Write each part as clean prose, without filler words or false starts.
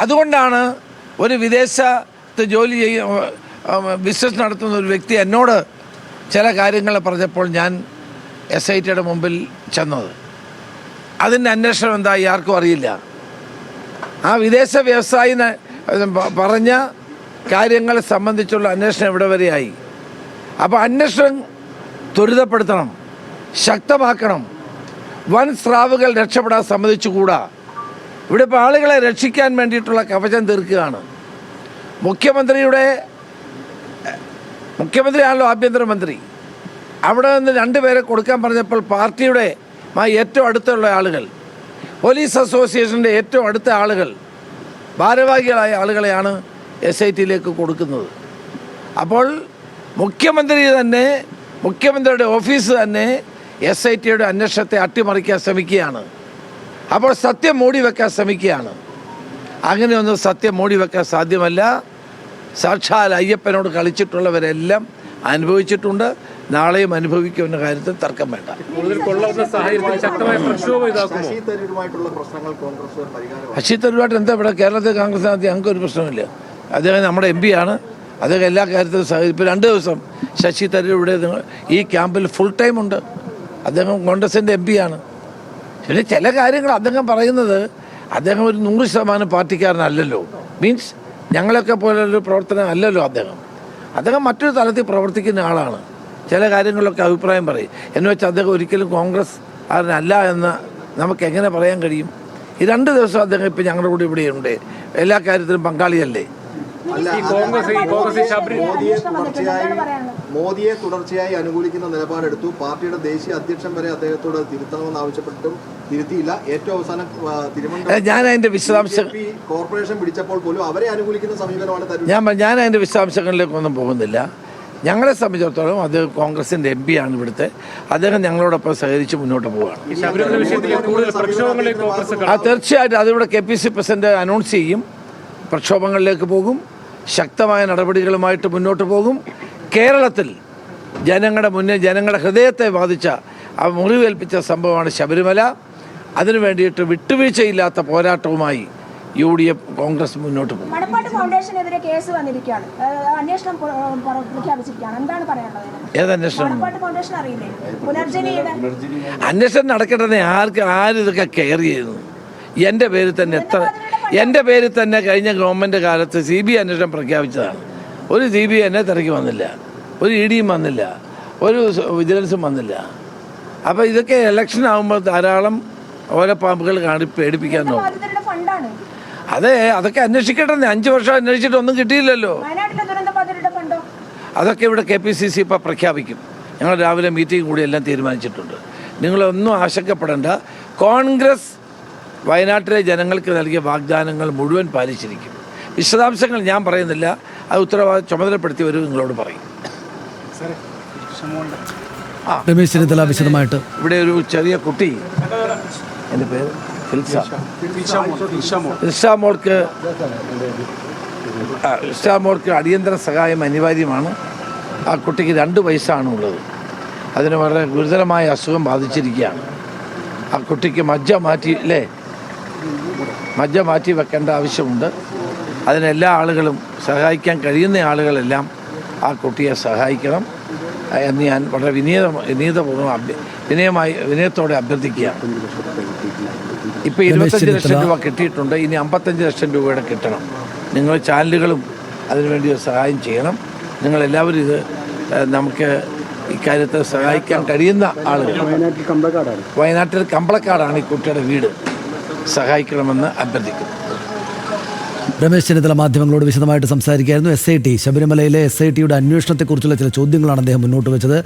അതുകൊണ്ടാണ് ഒരു വിദേശത്ത് ജോലി ബിസിനസ് നടത്തുന്ന ഒരു വ്യക്തി എന്നോട് ചില കാര്യങ്ങൾ പറഞ്ഞപ്പോൾ ഞാൻ SITയുടെ മുമ്പിൽ ചെന്നത്. അതിൻ്റെ അന്വേഷണം എന്തായി ആർക്കും അറിയില്ല. ആ വിദേശ വ്യവസായി പറഞ്ഞ കാര്യങ്ങളെ സംബന്ധിച്ചുള്ള അന്വേഷണം ഇവിടെ വരെയായി. അപ്പോൾ അന്വേഷണം ത്വരിതപ്പെടുത്തണം, ശക്തമാക്കണം. വൻ സ്രാവുകൾ രക്ഷപ്പെടാൻ സമ്മതിച്ചുകൂടാ. ഇവിടെ ഇപ്പോൾ ആളുകളെ രക്ഷിക്കാൻ വേണ്ടിയിട്ടുള്ള കവചം തീർക്കുകയാണ്. മുഖ്യമന്ത്രിയാണല്ലോ ആഭ്യന്തരമന്ത്രി. അവിടെ നിന്ന് 2 പേരെ കൊടുക്കാൻ പറഞ്ഞപ്പോൾ പാർട്ടിയുടെ ഏറ്റവും അടുത്തുള്ള ആളുകൾ, പോലീസ് അസോസിയേഷൻ്റെ ഏറ്റവും അടുത്ത ആളുകൾ, ഭാരവാഹികളായ ആളുകളെയാണ് SITയിലേക്ക് കൊടുക്കുന്നത്. അപ്പോൾ മുഖ്യമന്ത്രിയുടെ ഓഫീസ് തന്നെ SITയുടെ അന്വേഷണത്തെ അട്ടിമറിക്കാൻ ശ്രമിക്കുകയാണ്. അപ്പോൾ സത്യം മൂടി വെക്കാൻ ശ്രമിക്കുകയാണ്. അങ്ങനെയൊന്നും സത്യം മൂടി വെക്കാൻ സാധ്യമല്ല. സാക്ഷാൽ അയ്യപ്പനോട് കളിച്ചിട്ടുള്ളവരെല്ലാം അനുഭവിച്ചിട്ടുണ്ട്, നാളെയും അനുഭവിക്കുമെന്ന കാര്യത്തിൽ തർക്കം വേണ്ട. ശശി തരൂരുമായിട്ട് എന്താ ഇവിടെ കേരളത്തിൽ കോൺഗ്രസിനകത്ത് ഞങ്ങൾക്കൊരു പ്രശ്നമില്ല. അദ്ദേഹം നമ്മുടെ MP ആണ്. അദ്ദേഹം എല്ലാ കാര്യത്തിലും ഇപ്പോൾ 2 ദിവസം ശശി തരൂർ ഇവിടെ ഈ ക്യാമ്പിൽ ഫുൾ ടൈം ഉണ്ട്. അദ്ദേഹം കോൺഗ്രസിൻ്റെ MP ആണ്. പിന്നെ ചില കാര്യങ്ങൾ അദ്ദേഹം പറയുന്നത്, അദ്ദേഹം ഒരു 100% പാർട്ടിക്കാരനല്ലല്ലോ. മീൻസ് ഞങ്ങളൊക്കെ പോലൊരു പ്രവർത്തനം അല്ലല്ലോ അദ്ദേഹം മറ്റൊരു തലത്തിൽ പ്രവർത്തിക്കുന്ന ആളാണ്. ചില കാര്യങ്ങളിലൊക്കെ അഭിപ്രായം പറയും. എന്ന് വെച്ചാൽ അദ്ദേഹം ഒരിക്കലും കോൺഗ്രസ് അല്ല എന്ന് നമുക്ക് എങ്ങനെ പറയാൻ കഴിയും? ഈ 2 ദിവസം അദ്ദേഹം ഇപ്പം ഞങ്ങളുടെ കൂടെ ഇവിടെയുണ്ട്. എല്ലാ കാര്യത്തിലും പങ്കാളിയല്ലേ. മോദിയെ തുടർച്ചയായി അനുകൂലിക്കുന്ന നിലപാടെടുത്തു. പാർട്ടിയുടെ ദേശീയ അധ്യക്ഷൻ വരെ അദ്ദേഹത്തോട് തിരുത്തണമെന്ന് ആവശ്യപ്പെട്ടിട്ടും തിരുത്തിയില്ല. ഏറ്റവും അവസാനം ഞാൻ അതിന്റെ വിശദാംശം കോർപ്പറേഷൻ പിടിച്ചപ്പോൾ പോലും അവരെ അനുകൂലിക്കുന്ന സമീപനമാണ്. ഞാൻ അതിന്റെ വിശദാംശങ്ങളിലേക്കൊന്നും പോകുന്നില്ല. ഞങ്ങളെ സംബന്ധിച്ചിടത്തോളം അദ്ദേഹം കോൺഗ്രസിൻ്റെ MP ആണ് ഇവിടുത്തെ. അദ്ദേഹം ഞങ്ങളോടൊപ്പം സഹകരിച്ച് മുന്നോട്ട് പോവുകയാണ്. തീർച്ചയായിട്ടും അതിവിടെ KPC പ്രസിഡന്റ് അനൗൺസ് ചെയ്യും. പ്രക്ഷോഭങ്ങളിലേക്ക് പോകും, ശക്തമായ നടപടികളുമായിട്ട് മുന്നോട്ട് പോകും. കേരളത്തിൽ ജനങ്ങളുടെ ഹൃദയത്തെ ബാധിച്ച മുറിവേൽപ്പിച്ച സംഭവമാണ് ശബരിമല. അതിനു വേണ്ടിയിട്ട് വിട്ടുവീഴ്ചയില്ലാത്ത പോരാട്ടവുമായി UDF കോൺഗ്രസ് മുന്നോട്ട് പോകും. അന്വേഷണം നടക്കട്ടെ. ആരിതൊക്കെ കെയർ ചെയ്യുന്നു? എൻ്റെ പേരിൽ തന്നെ കഴിഞ്ഞ ഗവൺമെൻറ് കാലത്ത് CBI അന്വേഷണം പ്രഖ്യാപിച്ചതാണ്. ഒരു CBI എന്നെ തിരക്കി വന്നില്ല, ഒരു EDയും വന്നില്ല, ഒരു വിജിലൻസും വന്നില്ല. അപ്പോൾ ഇതൊക്കെ ഇലക്ഷൻ ആകുമ്പോൾ ധാരാളം ഓലപ്പാമ്പുകൾ പേടിപ്പിക്കാൻ നോക്കും. അതൊക്കെ അന്വേഷിക്കട്ടെ. 5 വർഷം അന്വേഷിച്ചിട്ടൊന്നും കിട്ടിയില്ലല്ലോ. അതൊക്കെ ഇവിടെ KPCC ഇപ്പോൾ പ്രഖ്യാപിക്കും. ഞങ്ങൾ രാവിലെ മീറ്റിംഗ് കൂടി എല്ലാം തീരുമാനിച്ചിട്ടുണ്ട്. നിങ്ങളൊന്നും ആശങ്കപ്പെടേണ്ട. കോൺഗ്രസ് വയനാട്ടിലെ ജനങ്ങൾക്ക് നൽകിയ വാഗ്ദാനങ്ങൾ മുഴുവൻ പാലിച്ചിരിക്കും. വിശദാംശങ്ങൾ ഞാൻ പറയുന്നില്ല. അത് ചുമതലപ്പെടുത്തിയവർ നിങ്ങളോട് പറയും. രമേശ് ചെന്നിത്തല വിശദമായിട്ട് ഇവിടെ ഒരു ചെറിയ കുട്ടി, എൻ്റെ പേര് ഇഷാമോൾക്ക് അടിയന്തര സഹായം അനിവാര്യമാണ്. ആ കുട്ടിക്ക് 2 വയസ്സാണുള്ളത്. അതിന് വളരെ ഗുരുതരമായ അസുഖം ബാധിച്ചിരിക്കുകയാണ്. ആ കുട്ടിക്ക് മജ്ജ മാറ്റി വെക്കേണ്ട ആവശ്യമുണ്ട്. അതിനെല്ലാ ആളുകളും സഹായിക്കാൻ കഴിയുന്ന ആളുകളെല്ലാം ആ കുട്ടിയെ സഹായിക്കണം എന്ന് ഞാൻ വളരെ വിനയത്തോടെ അഭ്യർത്ഥിക്കുകയാണ്. ഇപ്പോൾ 25 ലക്ഷം രൂപ കിട്ടിയിട്ടുണ്ട്. ഇനി 55 ലക്ഷം രൂപയുടെ കിട്ടണം. നിങ്ങൾ ചാനലുകളും അതിനുവേണ്ടി സഹായം ചെയ്യണം. നിങ്ങളെല്ലാവരും ഇത് നമുക്ക് ഇക്കാര്യത്തിൽ സഹായിക്കാൻ കഴിയുന്ന ആളുകൾ. വയനാട്ടിൽ കമ്പളക്കാടാണ് ഈ കുട്ടിയുടെ വീട്. സഹായിക്കണമെന്ന് അഭ്യർത്ഥിക്കുന്നു. രമേശ് ചെന്നിത്തല മാധ്യമങ്ങളോട് വിശദമായിട്ട് സംസാരിക്കുകയായിരുന്നു. ശബരിമലയിലെ SITയുടെ അന്വേഷണത്തെക്കുറിച്ചുള്ള ചില ചോദ്യങ്ങളാണ് അദ്ദേഹം മുന്നോട്ട് വെച്ചത്.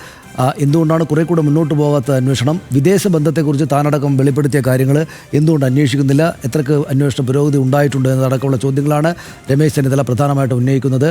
എന്തുകൊണ്ടാണ് കുറെ കൂടെ മുന്നോട്ട് പോകാത്ത അന്വേഷണം? വിദേശ ബന്ധത്തെക്കുറിച്ച് താനടക്കം വെളിപ്പെടുത്തിയ കാര്യങ്ങൾ എന്തുകൊണ്ട് അന്വേഷിക്കുന്നില്ല? എത്രക്ക് അന്വേഷണ പുരോഗതി ഉണ്ടായിട്ടുണ്ട് എന്നതടക്കമുള്ള ചോദ്യങ്ങളാണ് രമേശ് ചെന്നിത്തല പ്രധാനമായിട്ട് ഉന്നയിക്കുന്നത്.